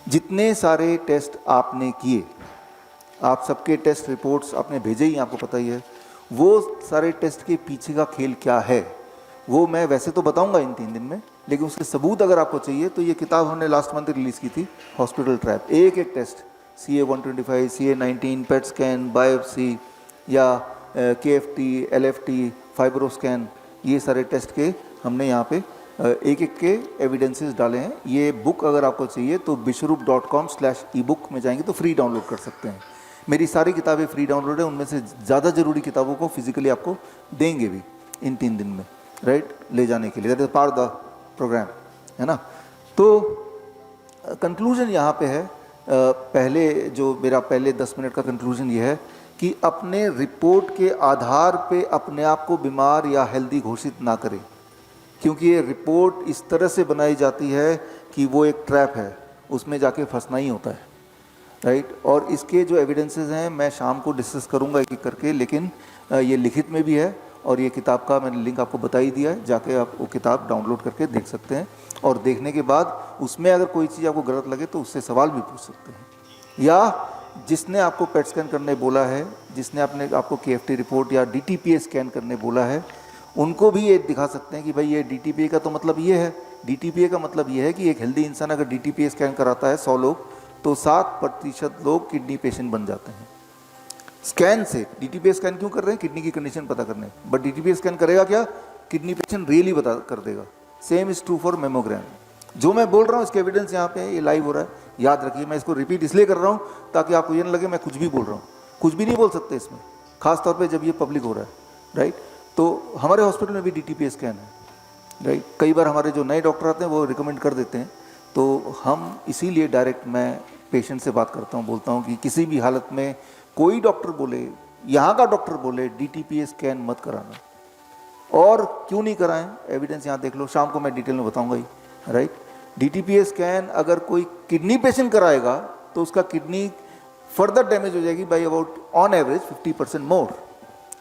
जितने सारे टेस्ट आपने किए, आप सबके टेस्ट रिपोर्ट्स आपने भेजे ही, आपको पता ही है, वो सारे टेस्ट के पीछे का खेल क्या है वो मैं वैसे तो बताऊंगा इन 3 दिन में, लेकिन उसके सबूत अगर आपको चाहिए तो ये किताब हमने लास्ट मंथ रिलीज़ की थी, हॉस्पिटल ट्रैप। एक एक test, CA-125, CA-19, PET scan, biopsy या KFT, LFT, फाइब्रोस्कैन, ये सारे टेस्ट के हमने यहाँ पे एक एक के एविडेंसेस डाले हैं। ये बुक अगर आपको चाहिए तो bishrup.com/ebook में जाएंगे तो फ्री डाउनलोड कर सकते हैं। मेरी सारी किताबें फ्री डाउनलोड है, उनमें से ज़्यादा ज़रूरी किताबों को फिजिकली आपको देंगे भी इन 3 दिन में, राइट, ले जाने के लिए। That is part the program, है ना। तो कंक्लूजन यहाँ पे है, पहले जो मेरा पहले 10 मिनट का कंक्लूजन ये है कि अपने रिपोर्ट के आधार पे अपने आप को बीमार या हेल्दी घोषित ना करें, क्योंकि ये रिपोर्ट इस तरह से बनाई जाती है कि वो एक ट्रैप है, उसमें जाके फंसना ही होता है, राइट। और इसके जो एविडेंसेस हैं मैं शाम को डिस्कस करूंगा एक एक करके, लेकिन ये लिखित में भी है और ये किताब का मैंने लिंक आपको बता ही दिया है, जाके आप वो किताब डाउनलोड करके देख सकते हैं। और देखने के बाद उसमें अगर कोई चीज़ आपको गलत लगे तो उससे सवाल भी पूछ सकते हैं, या जिसने आपको पेट स्कैन करने बोला है, जिसने आपको KFT रिपोर्ट या DTPA स्कैन करने बोला है, उनको भी ये दिखा सकते हैं कि भाई ये DTPA का तो मतलब ये है, DTPA का मतलब ये है कि एक हेल्दी इंसान अगर DTPA स्कैन कराता है 100 लोग तो 7% लोग किडनी पेशेंट बन जाते हैं स्कैन से। DTPA स्कैन क्यों कर रहे हैं? किडनी की कंडीशन पता करने, बट DTPA स्कैन करेगा क्या? किडनी पेशेंट रियली बता कर देगा। Same is true for mammogram. जो मैं बोल रहा हूँ इसके एविडेंस यहाँ पे है, ये लाइव हो रहा है, याद रखिए। मैं इसको रिपीट इसलिए कर रहा हूँ ताकि आपको ये न लगे मैं कुछ भी बोल रहा हूँ। कुछ भी नहीं बोल सकते इसमें, खास तौर पे जब ये पब्लिक हो रहा है, राइट। तो हमारे हॉस्पिटल में भी DTPA स्कैन है, राइट। कई बार हमारे जो नए डॉक्टर आते हैं वो रिकमेंड कर देते हैं, तो हम इसीलिए डायरेक्ट मैं पेशेंट से बात करता हूँ, बोलता हूँ कि किसी भी हालत में कोई डॉक्टर बोले, यहाँ का डॉक्टर बोले DTPA स्कैन मत कराना। और क्यों नहीं कराएं, एविडेंस यहाँ देख लो, शाम को मैं डिटेल में बताऊंगा ही, राइट। DTPA स्कैन अगर कोई किडनी पेशेंट कराएगा तो उसका किडनी फर्दर डैमेज हो जाएगी by about on average 50% more,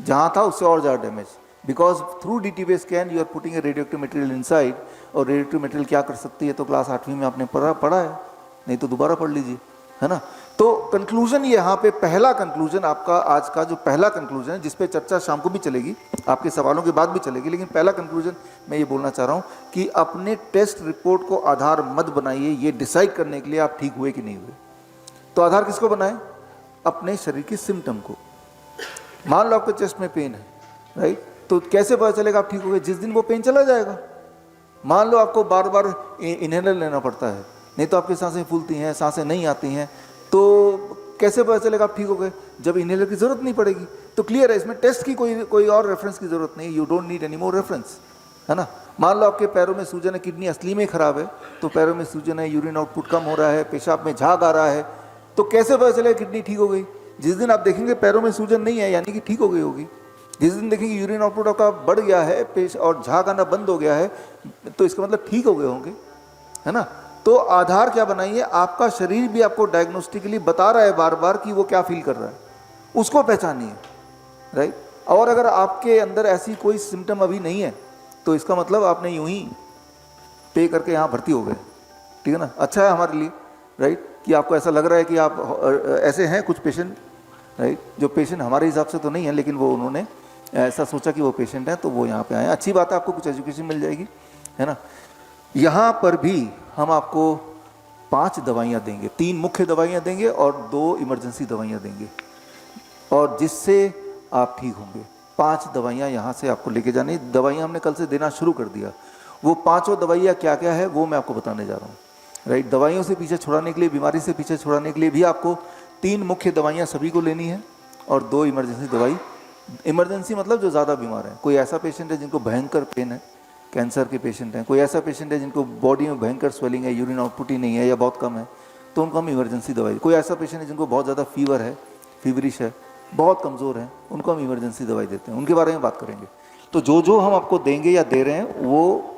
जहाँ था उससे और ज़्यादा damage, because through DTPA scan you are putting a radioactive material inside. और रेडियोएक्टिव मटेरियल क्या कर सकती है तो क्लास 8वीं में आपने पढ़ा है, नहीं तो दोबारा पढ़ लीजिए, है ना। तो कंक्लूजन यहाँ पे, पहला कंक्लूजन आपका आज का जो पहला कंक्लूजन है, जिस पे चर्चा शाम को भी चलेगी, आपके सवालों के बाद भी चलेगी, लेकिन पहला कंक्लूजन मैं ये बोलना चाह रहा हूँ कि अपने टेस्ट रिपोर्ट को आधार मत बनाइए ये डिसाइड करने के लिए आप ठीक हुए कि नहीं हुए। तो आधार किसको बनाएं? अपने शरीर के सिम्टम को। मान लो आपके चेस्ट में पेन है, राइट, तो कैसे पता चलेगा आप ठीक हो गए? जिस दिन वो पेन चला जाएगा। मान लो आपको बार बार इनहेलर लेना पड़ता है, नहीं तो आपकी सांसें फूलती हैं, सांसें नहीं आती हैं, तो कैसे पता चलेगा आप ठीक हो गए? जब इनहेलर की जरूरत नहीं पड़ेगी। तो क्लियर है, इसमें टेस्ट की कोई और रेफरेंस की जरूरत नहीं, you don't need any more reference, है ना। मान लो आपके पैरों में सूजन है, किडनी असली में खराब है, तो पैरों में सूजन है, यूरिन आउटपुट कम हो रहा है, पेशाब में झाग आ रहा है, तो कैसे पता चलेगा किडनी ठीक हो गई? जिस दिन आप देखेंगे पैरों में सूजन नहीं है, यानी कि ठीक हो गई होगी। जिस दिन देखेंगे यूरिन आउटपुट आपका बढ़ गया है, और झाग आना बंद हो गया है, तो इसका मतलब ठीक हो गए होंगे, है ना। तो आधार क्या बनाइए, आपका शरीर भी आपको डायग्नोस्टिकली बता रहा है बार बार कि वो क्या फील कर रहा है, उसको पहचानिए, राइट। और अगर आपके अंदर ऐसी कोई सिम्टम अभी नहीं है तो इसका मतलब आपने यूं ही पे करके यहाँ भर्ती हो गए, ठीक है ना। अच्छा है हमारे लिए, राइट, कि आपको ऐसा लग रहा है कि आप ऐसे हैं कुछ पेशेंट, राइट, जो पेशेंट हमारे हिसाब से तो नहीं है, लेकिन वो उन्होंने ऐसा सोचा कि वो पेशेंट है तो वो यहाँ पे आए। अच्छी बात है, आपको कुछ एजुकेशन मिल जाएगी, है ना। यहाँ पर भी हम आपको 5 दवाइयाँ देंगे, 3 मुख्य दवाइयाँ देंगे और 2 इमरजेंसी दवाइयाँ देंगे, और जिससे आप ठीक होंगे। 5 दवाइयाँ यहाँ से आपको लेके जानी। दवाइयाँ हमने कल से देना शुरू कर दिया। वो 5 दवाइयाँ क्या क्या है वो मैं आपको बताने जा रहा हूँ, राइट। दवाइयों से पीछे छुड़ाने के लिए, बीमारी से पीछे छुड़ाने के लिए भी आपको 3 मुख्य दवाइयाँ सभी को लेनी है और 2 इमरजेंसी दवाई। इमरजेंसी मतलब जो ज़्यादा बीमार है, कोई ऐसा पेशेंट है जिनको भयंकर पेन है, कैंसर के पेशेंट हैं, कोई ऐसा पेशेंट है जिनको बॉडी में भयंकर स्वेलिंग है, यूरिन आउटपुट ही नहीं है या बहुत कम है, तो उनको हम इमरजेंसी दवाई। कोई ऐसा पेशेंट है जिनको बहुत ज़्यादा फीवर है, फीवरिश है, बहुत कमज़ोर है, उनको हम इमरजेंसी दवाई देते हैं, उनके बारे में बात करेंगे। तो जो जो हम आपको देंगे या दे रहे हैं वो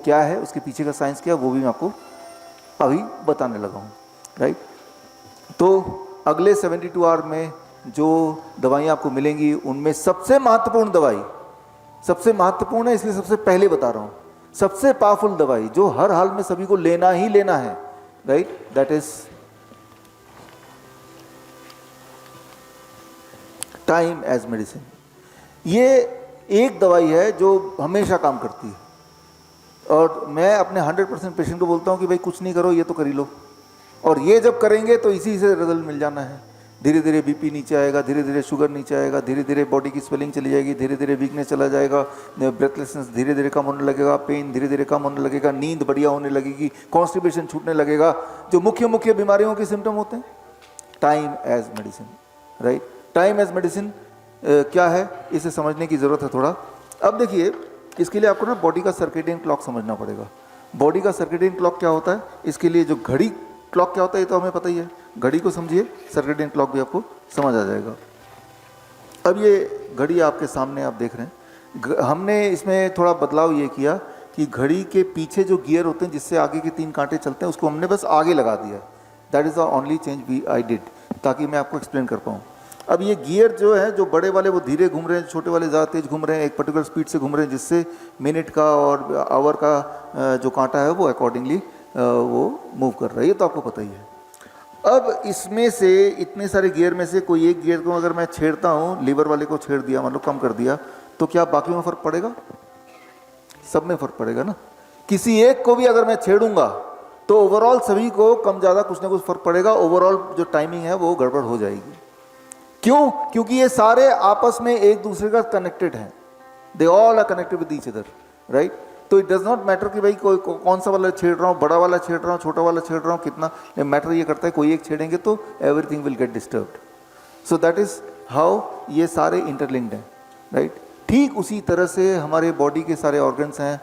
क्या है, उसके पीछे का साइंस क्या है, वो भी मैं आपको अभी बताने लगा हूँ, राइट। तो अगले 72 आवर में जो दवाइयाँ आपको मिलेंगी उनमें सबसे महत्वपूर्ण दवाई, सबसे महत्वपूर्ण है इसलिए सबसे पहले बता रहा हूँ, सबसे पावरफुल दवाई जो हर हाल में सभी को लेना ही लेना है, right, that is time as medicine. ये एक दवाई है जो हमेशा काम करती है, और मैं अपने 100% पेशेंट को बोलता हूँ कि भाई कुछ नहीं करो, ये तो कर ही लो, और ये जब करेंगे तो इसी से रिजल्ट मिल जाना है। धीरे धीरे बीपी नीचे आएगा, धीरे धीरे शुगर नीचे आएगा, धीरे धीरे बॉडी की स्वेलिंग चली जाएगी, धीरे धीरे वीकनेस चला जाएगा, ब्रेथलेसनेस धीरे धीरे कम होने लगेगा, पेन धीरे धीरे कम होने लगेगा, नींद बढ़िया होने लगेगी, कॉन्स्टिपेशन छूटने लगेगा। जो मुख्य मुख्य बीमारियों के सिम्टम होते हैं, time as medicine, right. Time as medicine क्या है, इसे समझने की ज़रूरत है थोड़ा। अब देखिए, इसके लिए आपको ना बॉडी का सर्केडियन क्लॉक समझना पड़ेगा। बॉडी का सर्केडियन क्लॉक क्या होता है, इसके लिए जो घड़ी क्लॉक क्या होता है ये तो हमें पता ही है, घड़ी को समझिए, सर्केडियन क्लॉक भी आपको समझ आ जाएगा। अब ये घड़ी आपके सामने आप देख रहे हैं, हमने इसमें थोड़ा बदलाव ये किया कि घड़ी के पीछे जो गियर होते हैं जिससे आगे के 3 कांटे चलते हैं, उसको हमने बस आगे लगा दिया। That is the only change I did, ताकि मैं आपको एक्सप्लेन कर पाऊँ। अब ये गियर जो है, जो बड़े वाले वो धीरे घूम रहे हैं, छोटे वाले ज़्यादा तेज घूम रहे हैं, एक पर्टिकुलर स्पीड से घूम रहे हैं, जिससे मिनट का और आवर का जो कांटा है वो अकॉर्डिंगली वो मूव कर रहा है, ये तो आपको पता ही है। अब इसमें से इतने सारे गियर में से कोई एक गियर को अगर मैं छेड़ता हूँ, लीवर वाले को छेड़ दिया, मतलब कम कर दिया, तो क्या बाकी में फ़र्क पड़ेगा? सब में फ़र्क पड़ेगा ना। किसी एक को भी अगर मैं छेड़ूंगा तो ओवरऑल सभी को कम ज़्यादा कुछ ना कुछ फ़र्क पड़ेगा, ओवरऑल जो टाइमिंग है वो गड़बड़ हो जाएगी। क्यों? क्योंकि ये सारे आपस में एक दूसरे का कनेक्टेड हैं, they all are connected with each other, right. तो इट डज नॉट मैटर कि भाई कोई कौन सा वाला छेड़ रहा हूँ, बड़ा वाला छेड़ रहा हूँ, छोटा वाला छेड़ रहा हूँ, कितना। मैटर ये करता है कोई एक छेड़ेंगे तो everything will get disturbed. So that is how ये सारे इंटरलिंक्ड हैं, राइट। ठीक उसी तरह से हमारे बॉडी के सारे ऑर्गन्स हैं,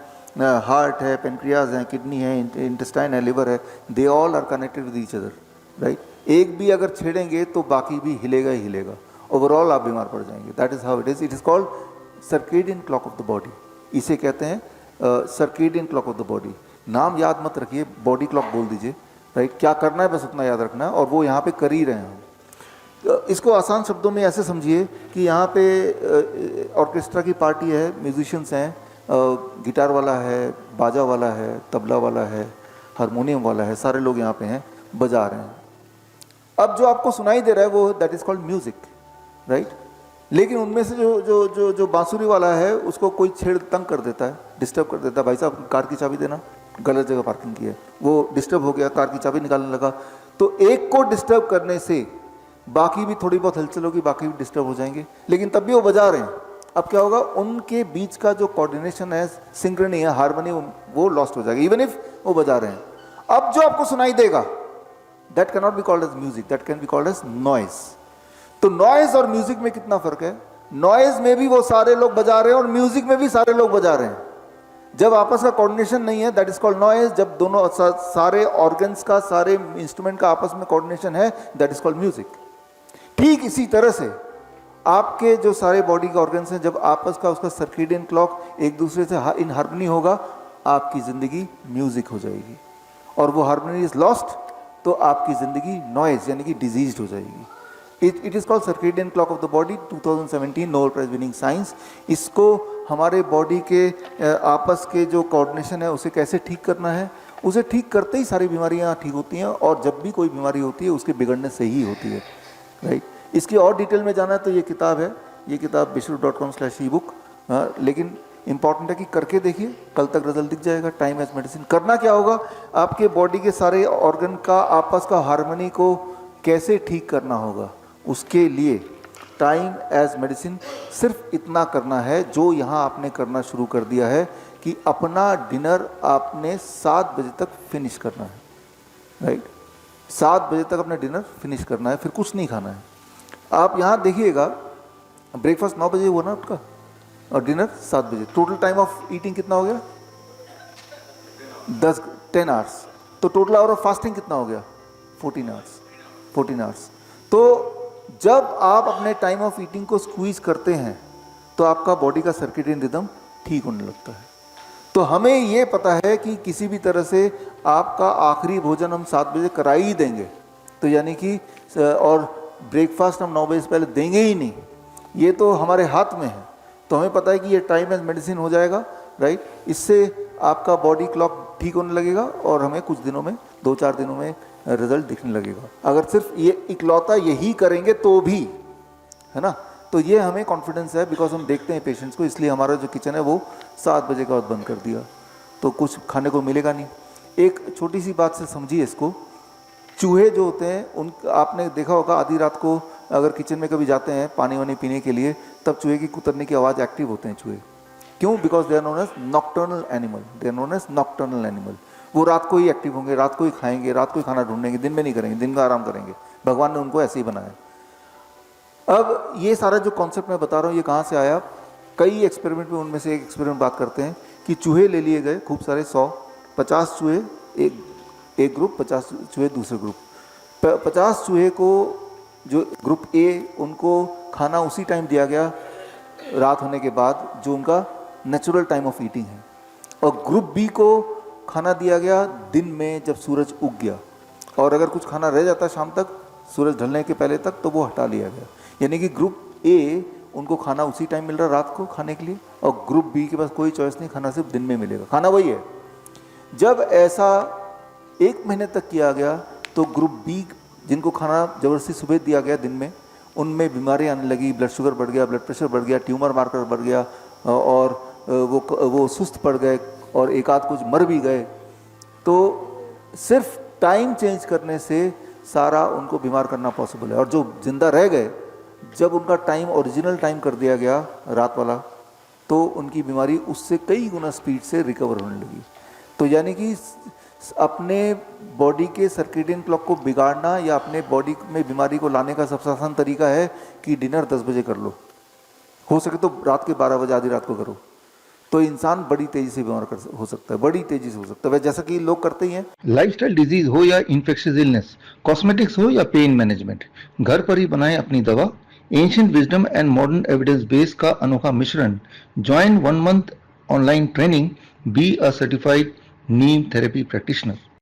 हार्ट है, पेनक्रियाज है, किडनी है, इंटेस्टाइन है, लिवर है, they all are connected with each other, right. एक भी अगर छेड़ेंगे तो बाकी भी हिलेगा ही हिलेगा, ओवरऑल आप बीमार पड़ जाएंगे। That is how it is. It is called circadian clock of the body, इसे कहते हैं circadian clock of the body. नाम याद मत रखिए, बॉडी क्लॉक बोल दीजिए, राइट। क्या करना है बस उतना याद रखना है, और वो यहाँ पे कर ही रहे हैं। इसको आसान शब्दों में ऐसे समझिए कि यहाँ पे ऑर्केस्ट्रा की पार्टी है, म्यूजिशियंस हैं, गिटार वाला है, बाजा वाला है, तबला वाला है, हारमोनियम वाला है, सारे लोग यहाँ पे हैं, बजा रहे हैं। अब जो आपको सुनाई दे रहा है वो that is called music, right. लेकिन उनमें से जो बांसुरी वाला है उसको कोई छेड़ तंग कर देता है, डिस्टर्ब कर देता है, भाई साहब कार की चाबी देना, गलत जगह पार्किंग की है, वो डिस्टर्ब हो गया, कार की चाबी निकालने लगा। तो एक को डिस्टर्ब करने से बाकी भी थोड़ी बहुत हलचल होगी, बाकी भी डिस्टर्ब हो जाएंगे, लेकिन तब भी वो बजा रहे हैं। अब क्या होगा, उनके बीच का जो कोऑर्डिनेशन है, सिंक्रोनी है, हार्मनी, वो लॉस्ट हो जाएगा, इवन इफ वो बजा रहे हैं। अब जो आपको सुनाई देगा that cannot be called as music, that can be called as noise। तो नॉइज और म्यूजिक में कितना फर्क है? नॉइज में भी वो सारे लोग बजा रहे हैं और म्यूजिक में भी सारे लोग बजा रहे हैं। जब आपस का कोऑर्डिनेशन नहीं है, दैट इज कॉल्ड नॉइज। जब दोनों सारे ऑर्गन्स का, सारे इंस्ट्रूमेंट का आपस में कोऑर्डिनेशन है, दैट इज कॉल्ड म्यूजिक। ठीक इसी तरह से आपके जो सारे बॉडी के ऑर्गन्स हैं, जब आपस का उसका सर्केडियन क्लॉक एक दूसरे से इन हार्मनी होगा, आपकी जिंदगी म्यूजिक हो जाएगी, और वो हार्मनी इज लॉस्ट तो आपकी ज़िंदगी नॉइज यानी कि डिजीज्ड हो जाएगी। It is called circadian clock of the body, 2017 Nobel prize winning science. इसको हमारे बॉडी के आपस के जो कोऑर्डिनेशन है उसे कैसे ठीक करना है, उसे ठीक करते ही सारी बीमारियां ठीक होती हैं, और जब भी कोई बीमारी होती है उसके बिगड़ने से ही होती है, राइट। इसकी और डिटेल में जाना है तो ये किताब है, ये किताब bishru.com/ebook। लेकिन इंपॉर्टेंट है कि करके देखिए, कल तक रिजल्ट दिख जाएगा। टाइम एज मेडिसिन करना क्या होगा, आपके बॉडी के सारे ऑर्गन का आपस का हार्मनी को कैसे ठीक करना होगा, उसके लिए टाइम एज मेडिसिन सिर्फ इतना करना है जो यहाँ आपने करना शुरू कर दिया है कि अपना डिनर आपने 7 बजे तक फिनिश करना है, राइट। 7 बजे तक अपना डिनर फिनिश करना है, फिर कुछ नहीं खाना है। आप यहाँ देखिएगा, ब्रेकफास्ट 9 बजे हुआ ना आपका, और डिनर 7 बजे। टोटल टाइम ऑफ ईटिंग कितना हो गया? 10 आवर्स। तो टोटल आवर ऑफ फास्टिंग कितना हो गया? 14 आवर्स। तो जब आप अपने टाइम ऑफ ईटिंग को स्क्वीज करते हैं तो आपका बॉडी का सर्केडियन रिदम ठीक होने लगता है। तो हमें ये पता है कि किसी भी तरह से आपका आखिरी भोजन हम 7 बजे करा ही देंगे, तो यानी कि और ब्रेकफास्ट हम 9 बजे से पहले देंगे ही नहीं, ये तो हमारे हाथ में है। तो हमें पता है कि ये टाइम एज मेडिसिन हो जाएगा, राइट। इससे आपका बॉडी क्लॉक ठीक होने लगेगा और हमें कुछ दिनों में 2-4 दिनों में रिजल्ट दिखने लगेगा। अगर सिर्फ ये इकलौता यही करेंगे तो भी, है ना, तो ये हमें कॉन्फिडेंस है, बिकॉज हम देखते हैं पेशेंट्स को, इसलिए हमारा जो किचन है वो 7 बजे के बाद बंद कर दिया, तो कुछ खाने को मिलेगा नहीं। एक छोटी सी बात से समझिए इसको, चूहे जो होते हैं उन, आपने देखा होगा आधी रात को अगर किचन में कभी जाते हैं पानी वानी पीने के लिए, तब चूहे की कुतरने की आवाज़ एक्टिव होते हैं चूहे। क्यों? Because they are known as nocturnal animal, they are known as nocturnal animal. वो रात को ही एक्टिव होंगे, रात को ही खाएंगे, रात को ही खाना ढूंढेंगे, दिन में नहीं करेंगे, दिन का आराम करेंगे। भगवान ने उनको ऐसे ही बनाया। अब ये सारा जो कॉन्सेप्ट मैं बता रहा हूँ ये कहाँ से आया? कई एक्सपेरिमेंट में, उनमें से एक एक्सपेरिमेंट बात करते हैं कि चूहे ले लिए गए खूब सारे, 100-50 चूहे एक ग्रुप, 50 चूहे दूसरे ग्रुप। 50 चूहे को, जो ग्रुप ए, उनको खाना उसी टाइम दिया गया रात होने के बाद जो उनका नेचुरल टाइम ऑफ ईटिंग है, और ग्रुप बी को खाना दिया गया दिन में जब सूरज उग गया, और अगर कुछ खाना रह जाता शाम तक सूरज ढलने के पहले तक तो वो हटा लिया गया। यानी कि ग्रुप ए, उनको खाना उसी टाइम मिल रहा रात को खाने के लिए, और ग्रुप बी के पास कोई चॉइस नहीं, खाना सिर्फ दिन में मिलेगा, खाना वही है। जब ऐसा 1 महीने तक किया गया तो ग्रुप बी, जिनको खाना ज़बरदस्ती सुबह दिया गया दिन में, उनमें बीमारी आने लगी, ब्लड शुगर बढ़ गया, ब्लड प्रेशर बढ़ गया, ट्यूमर मार्कर बढ़ गया, और वो सुस्त पड़ गए, और एक आध कुछ मर भी गए। तो सिर्फ टाइम चेंज करने से सारा उनको बीमार करना पॉसिबल है। और जो जिंदा रह गए, जब उनका टाइम ओरिजिनल टाइम कर दिया गया रात वाला, तो उनकी बीमारी उससे कई गुना स्पीड से रिकवर होने लगी। तो यानी कि अपने बॉडी के सर्केडियन क्लॉक को बिगाड़ना या अपने बॉडी में बीमारी को लाने का सबसे आसान तरीका है कि डिनर 10 बजे कर लो, हो सके तो रात के 12 बजे आधी रात को करो, तो इंसान बड़ी तेजी से बीमार हो सकता है, बड़ी तेजी से हो सकता है, जैसा कि लोग करते ही हैं। लाइफस्टाइल डिजीज हो या इन्फेक्शियस इलनेस, कॉस्मेटिक्स हो या पेन मैनेजमेंट, घर पर ही बनाएं अपनी दवा। Ancient wisdom and modern evidence base का अनोखा मिश्रण। Join 1 month online training, be a certified Neem therapy practitioner.